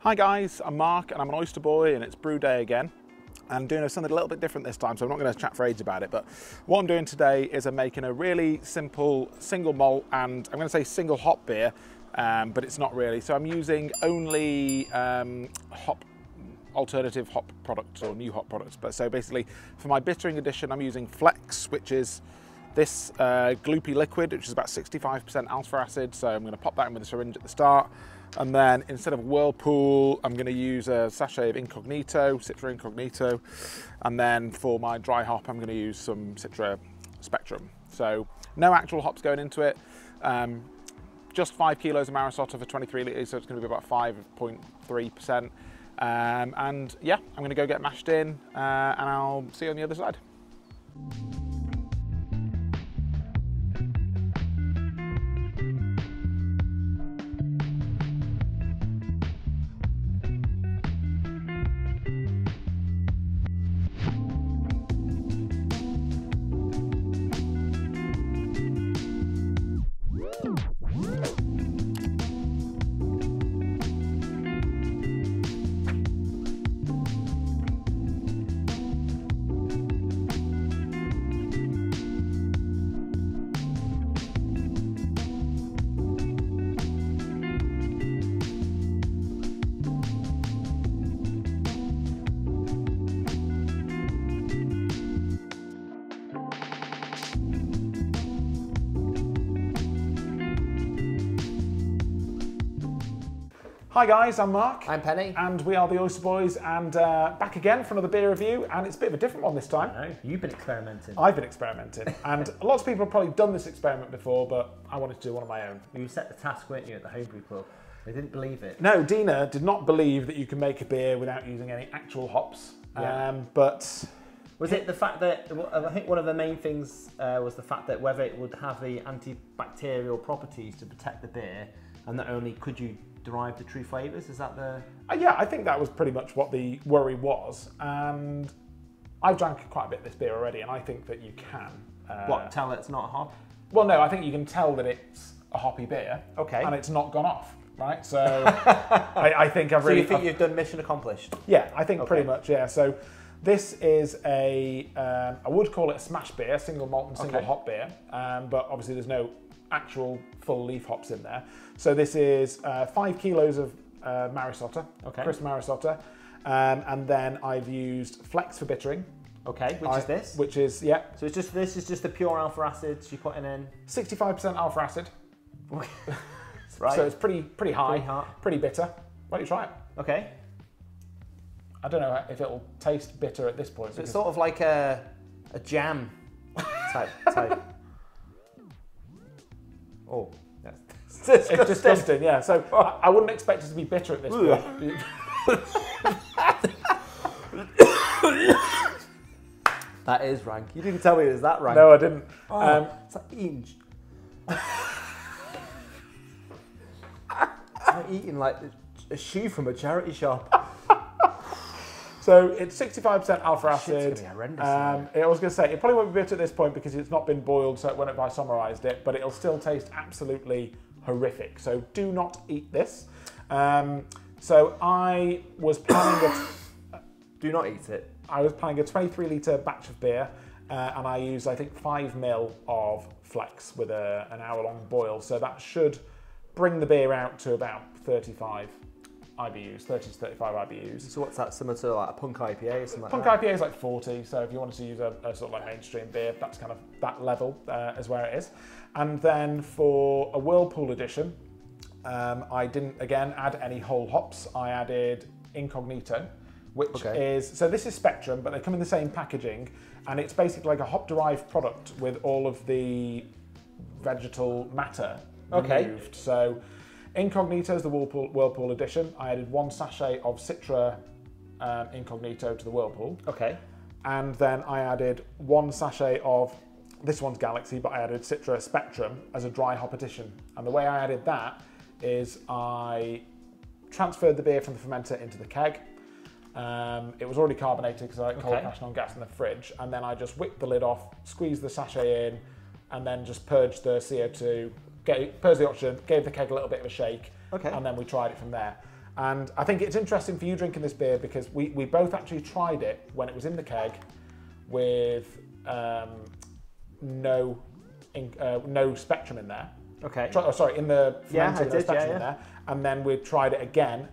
Hi guys, I'm Mark and I'm an oyster boy and it's brew day again. I'm doing something a little bit different this time, so I'm not going to chat for ages about it, but what I'm doing today is I'm making a really simple single malt and I'm going to say single hop beer, but it's not really. So I'm using only alternative hop products or new hop products. But so basically for my bittering edition, I'm using Flex, which is this gloopy liquid, which is about 65% alpha acid. So I'm going to pop that in with a syringe at the start. And then instead of whirlpool, I'm going to use a sachet of Incognito, Citra Incognito. And then for my dry hop, I'm going to use some Citra Spectrum. So no actual hops going into it. Just 5 kilos of Maris Otter for 23 litres, so it's going to be about 5.3%. And yeah, I'm going to go get mashed in and I'll see you on the other side. Hi guys, I'm Mark. I'm Penny. And we are the Oyster Boys and back again for another beer review, and it's a bit of a different one this time. I know, you've been experimenting. I've been experimenting and lots of people have probably done this experiment before, but I wanted to do one of my own. You set the task, weren't you, at the homebrew club? They didn't believe it. No, Dina did not believe that you can make a beer without using any actual hops, but... Was it the fact that, I think one of the main things was the fact that whether it would have the antibacterial properties to protect the beer, and not only could you derive the true flavours, is that the... yeah, I think that was pretty much what the worry was, and I've drank quite a bit of this beer already, and I think that you can... what, tell it's not a hop? Well, no, I think you can tell that it's a hoppy beer, okay, and it's not gone off, right? So I think I've really... So you think you've done mission accomplished? Yeah, I think pretty much, yeah. So this is I would call it a smash beer, single malt and single hop beer, but obviously there's no actual full leaf hops in there. So this is 5 kilos of Maris Otter, crisp Maris Otter, and then I've used Flex for bittering. Okay, which is this? Which is, yeah. So it's just, this is just the pure alpha acids you're putting in? 65% alpha acid. Right. So it's pretty high, pretty bitter. Why don't you try it? Okay. I don't know if it'll taste bitter at this point. So it's sort of like a jam type. Oh, it's disgusting, yeah. So I wouldn't expect it to be bitter at this point. That is rank. You didn't tell me it was that rank. No, I didn't. It's like eating. It's like eating like a shoe from a charity shop. So it's 65% alpha acid. It's gonna be horrendous. I was going to say, it probably won't be bitter at this point because it's not been boiled, so it won't have isomerized it, but it'll still taste absolutely horrific. So do not eat this. So I was planning do not eat it. I was planning a 23 litre batch of beer, and I used, I think, 5 ml of Flex with an hour-long boil. So that should bring the beer out to about 35 IBUs, 30 to 35 IBUs. So what's that, similar to like a Punk IPA or something Punk like that? IPA is like 40, so if you wanted to use a sort of like mainstream beer, that's kind of that level is where it is. And then for a Whirlpool edition, I didn't, again, add any whole hops. I added Incognito, which is, so this is Spectrum, but they come in the same packaging, and it's basically like a hop-derived product with all of the vegetal matter removed. So Incognito is the Whirlpool edition. I added 1 sachet of Citra Incognito to the Whirlpool. And then I added 1 sachet of, this one's Galaxy, but I added Citra Spectrum as a dry hop addition. And the way I added that is I transferred the beer from the fermenter into the keg. It was already carbonated because I like cold cashing on gas in the fridge. And then I just whipped the lid off, squeezed the sachet in, and then just purged the CO2, purged the oxygen, gave the keg a little bit of a shake, and then we tried it from there. And I think it's interesting for you drinking this beer because we both actually tried it when it was in the keg with no spectrum in there. Okay. Sorry, in the fermenter, no spectrum in yeah. there. And then we tried it again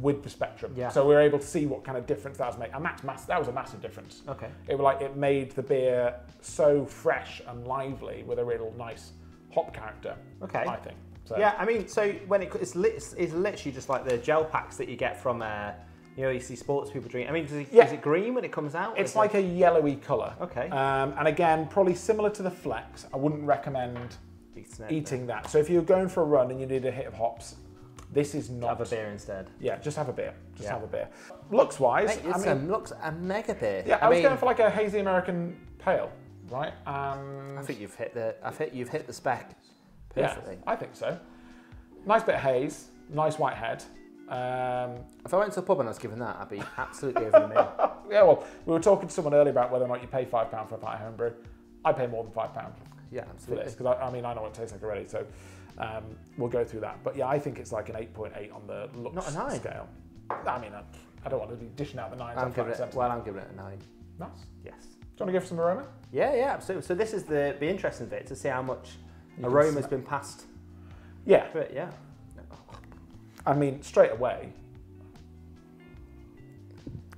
with the spectrum. Yeah. So we were able to see what kind of difference that was making. And that was a massive difference. Okay. It made the beer so fresh and lively with a real nice hop character. Okay. I think. So. Yeah, I mean, so when it's literally just like the gel packs that you get from, you see sports people drink. I mean, is it green when it comes out? It's like a yellowy colour. Okay. And again, probably similar to the Flex. I wouldn't recommend eating that. So if you're going for a run and you need a hit of hops, this is not. Have a beer instead. Yeah, just have a beer. Just have a beer. Looks wise, looks a mega beer. Yeah, I was going for like a hazy American pale, right? I think you've hit the spec perfectly. Yeah, I think so. Nice bit of haze, nice white head. If I went to a pub and I was given that, I'd be absolutely over the moon. Yeah, well, we were talking to someone earlier about whether or not you pay £5 for a pint of homebrew. I pay more than £5. Yeah, absolutely. Because I know what it tastes like already, so we'll go through that. But yeah, I think it's like an 8.8 on the looks Not a 9. scale. I mean, I don't want to be dishing out the 9s. I'm giving it a 9. Nice. Yes. Do you want to give some aroma? Yeah, absolutely. So this is the interesting bit to see how much aroma has been passed. Yeah. But yeah. I mean, straight away,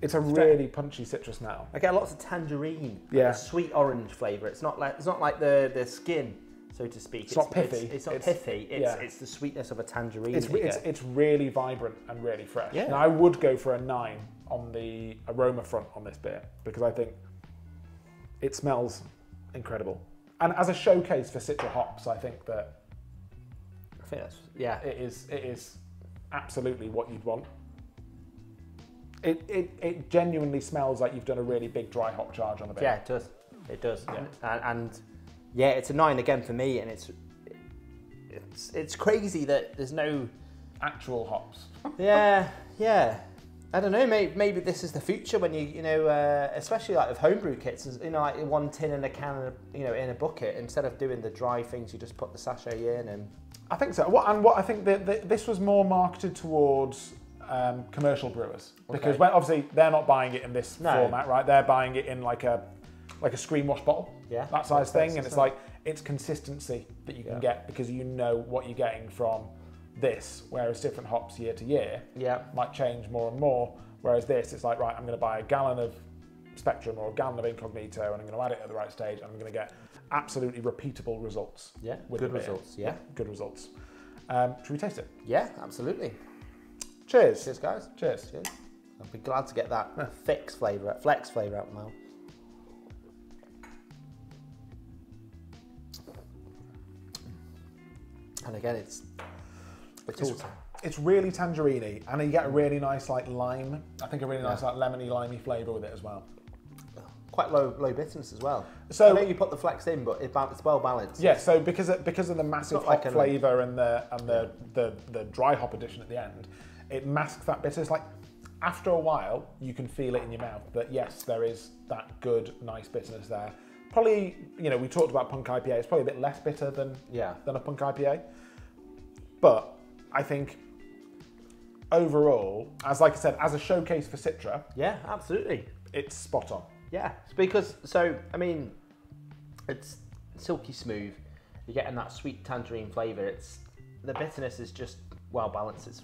it's a really punchy citrus smell. I get lots of tangerine, yeah, a sweet orange flavour. It's not like the skin, so to speak. It's not pithy. It's not pithy. It's the sweetness of a tangerine. It's really vibrant and really fresh. Yeah. Now I would go for a 9 on the aroma front on this beer because I think it smells incredible. And as a showcase for Citra hops, I think that's it is absolutely what you'd want. It genuinely smells like you've done a really big dry hop charge on a beer. Yeah, it does. Yeah. And yeah, it's a 9 again for me, and it's crazy that there's no actual hops. yeah. I don't know. Maybe this is the future when you especially like with homebrew kits, like one tin and a can, in a bucket. Instead of doing the dry things, you just put the sachet in and. I think so. What I think that this was more marketed towards commercial brewers because obviously they're not buying it in this format, right? They're buying it in like a screen wash bottle, that size thing, and it's like it's consistency that you can get because you know what you're getting from this. Whereas different hops year to year might change more and more. Whereas this, it's like, right, I'm going to buy a gallon of Spectrum or a gallon of Incognito, and I'm going to add it at the right stage, and I'm going to get absolutely repeatable results. Yeah, good results. Yeah, good results. Should we taste it? Yeah, absolutely. Cheers. Cheers, guys. Cheers. Cheers. I'll be glad to get that flex flavour out of my mouth. And again, it's really tangerine-y, and you get a really nice like lime. I think a really nice like lemony, limey flavour with it as well. Quite low bitterness as well. So I know you put the flex in, but it's well balanced. Yeah. So because of the massive hop flavour and the dry hop addition at the end, it masks that bitterness. Like after a while, you can feel it in your mouth. But yes, there is that good, nice bitterness there. Probably, we talked about Punk IPA. It's probably a bit less bitter than a Punk IPA. But I think overall, as like I said, as a showcase for Citra, yeah, absolutely, it's spot on. Yeah, it's it's silky smooth. You're getting that sweet tangerine flavour. The bitterness is just well balanced. It's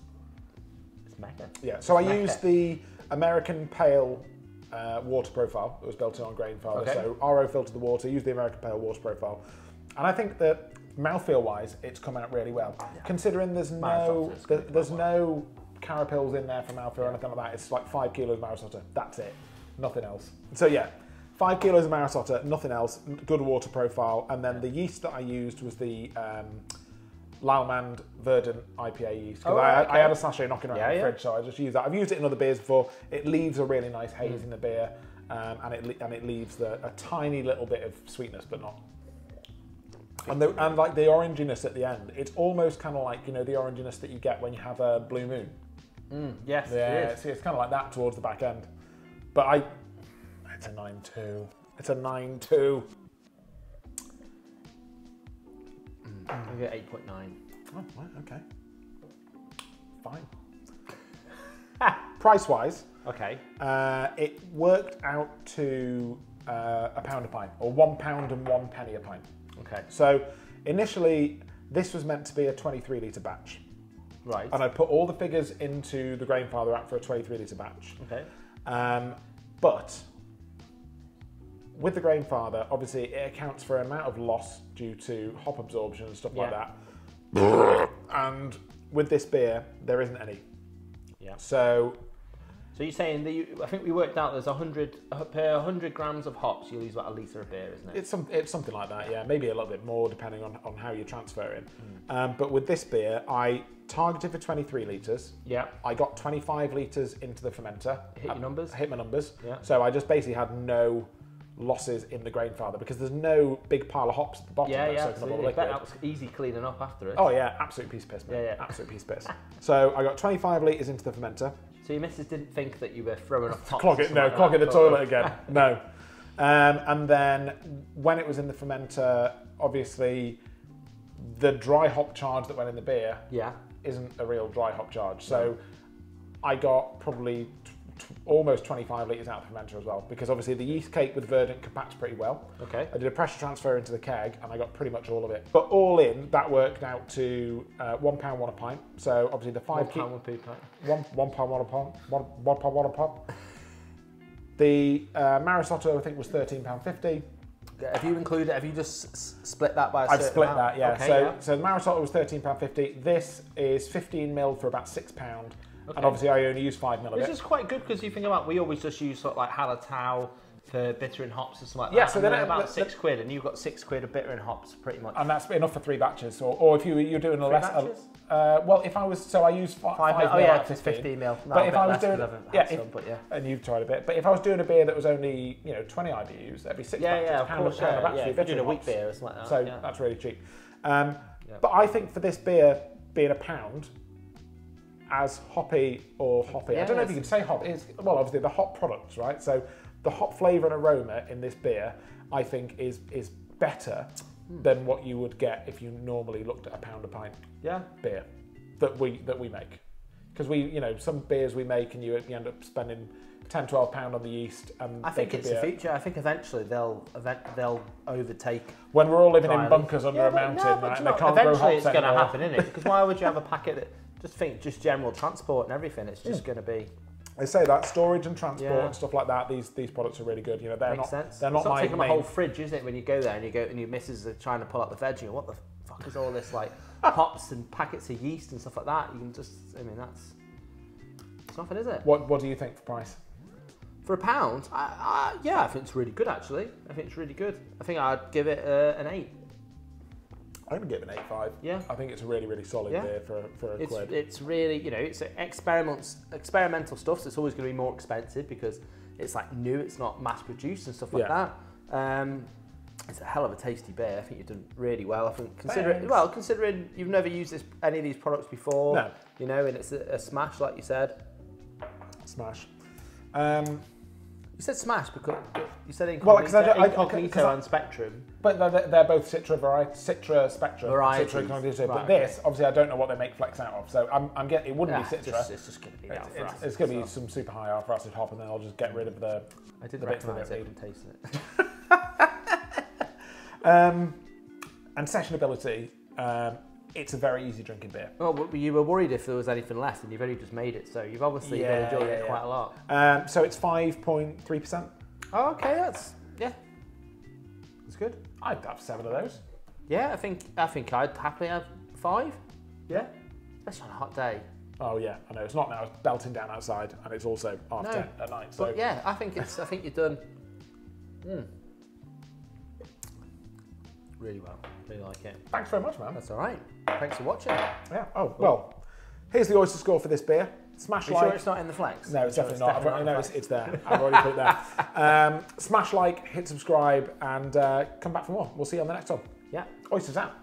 mega. Yeah. So I used the American Pale water profile that was built in on Grain Father. Okay. So RO filtered the water, used the American Pale water profile, and I think that mouthfeel wise, it's come out really well. Yeah. Considering there's no carapils in there for mouthfeel or anything like that. It's like 5 kilos of Maris Otter. That's it. Nothing else. So yeah, 5 kilos of Maris Otter, nothing else, good water profile. And then the yeast that I used was the Lalmand Verdant IPA yeast. Because I had a sachet knocking around the fridge, so I just used that. I've used it in other beers before. It leaves a really nice haze in the beer, and it leaves a tiny little bit of sweetness, but not. And like the oranginess at the end, it's almost kind of like, the oranginess that you get when you have a Blue Moon. Yes, yeah, it is. It's kind of like that towards the back end. But it's a 9.2. It's a 9.2. I get 8.9. Oh, right, okay. Fine. price-wise, Okay. it worked out to £1 a pint, or £1 and 1 penny a pint. Okay. So initially, this was meant to be a 23-litre batch. Right. And I put all the figures into the Grainfather app for a 23-litre batch. Okay. But with the Grainfather, obviously it accounts for an amount of loss due to hop absorption and stuff like that. And with this beer, there isn't any. Yeah. So you're saying that I think we worked out there's 100 per 100 grams of hops, you lose about a litre of beer, isn't it? it's something like that, yeah. Maybe a little bit more depending on how you're transferring. But with this beer, I targeted for 23 litres. Yeah. I got 25 litres into the fermenter. Hit your numbers? Hit my numbers. Yeah. So I just basically had no losses in the Grainfather because there's no big pile of hops at the bottom. Yeah, That was easy cleaning up after it. Oh yeah, absolute piece of piss, mate. Yeah. Absolute piece of piss. So I got 25 litres into the fermenter. So your missus didn't think that you were throwing up hops? Clogging the toilet again. No. And then when it was in the fermenter, obviously the dry hop charge that went in the beer isn't a real dry hop charge. So I got probably almost 25 litres out of the fermenter as well, because obviously the yeast cake with Verdant compacts pretty well. Okay. I did a pressure transfer into the keg and I got pretty much all of it. But all in, that worked out to £1 1 a pint. So obviously the £1 1 a pint. £1 1 a pint. The Maris Otter I think was £13.50. Have you just split that by a I've certain split amount? that, yeah. Okay, So the Maris Otter was £13.50. This is 15ml for about £6. Okay. And obviously I only use 5ml of it. This is quite good because you think about, we always just use sort of like Hallertau for bitter and hops and something like that. Yeah, so they're about £6 and you've got £6 of bitter and hops pretty much. And that's enough for 3 batches. Or if you're doing a less... batches? Well, if I was... So I use 5ml. Oh yeah, it's 15ml. No, but if I was doing... Yeah, and you've tried a bit. But if I was doing a beer that was only, 20 IBUs, that'd be 6 batches. Yeah, of course, If you're doing a wheat beer or something like that. So that's really cheap. But I think for this beer being £1, as hoppy or hoppy, I don't know if you can say hop. Well, obviously the hop products, right? So the hop flavour and aroma in this beer, I think, is better than what you would get if you normally looked at £1 a pint beer that we make. Because some beers we make and you end up spending £10-12 on the yeast. And I think it's the future. I think eventually they'll overtake. When we're all living in bunkers under a mountain, and they can't grow hops eventually it's going to anymore. happen, isn't it? Because why would you have a packet that just general transport and everything? It's just going to be. They say that storage and transport and stuff like that. These products are really good. They're Makes sense. They're not it's not my taking main... a whole fridge, is it? When you go there and your missus are trying to pull out the veg, and you go, what the fuck is all this like hops and packets of yeast and stuff like that? You can just, it's nothing, is it? What do you think for price? For £1, I think it's really good actually. I think it's really good. I think I'd give it an 8. I'm going to give it an 8.5. Yeah. I think it's a really, really solid beer for a quid. It's really, it's experimental stuff, so it's always going to be more expensive because it's like new, it's not mass produced and stuff like that. It's a hell of a tasty beer. I think you've done really well. I think considering you've never used any of these products before, and it's a smash, like you said. Smash. You said smash because you said Incognito and Spectrum. But they're both Citra Spectrum. Varieties. Citra Incognito. But this, obviously, I don't know what they make Flex out of. So I'm getting, it wouldn't be Citra. It's just going to be down for us. It's going to be some super high alpha acid hop, and then I'll just get rid of the. I didn't recognise it and taste it. And sessionability. It's a very easy drinking beer. Well, you were worried if there was anything less, and you've only just made it, so you've obviously been enjoying it quite a lot. So it's 5.3%. Oh, okay, that's good. I'd have 7 of those. Yeah, I think I'd happily have 5. Yeah, especially on a hot day. Oh yeah, I know it's not now. It's belting down outside, and it's also 10 at night. So. But yeah, I think you've done really well. Really like it. Thanks very much, man. That's all right. Thanks for watching. Yeah. Oh well. Here's the oyster score for this beer. Smash like. Sure it's not in the flex? No, it's definitely not. It's there. I've already put it there. Smash like, hit subscribe, and come back for more. We'll see you on the next one. Yeah. Oysters out.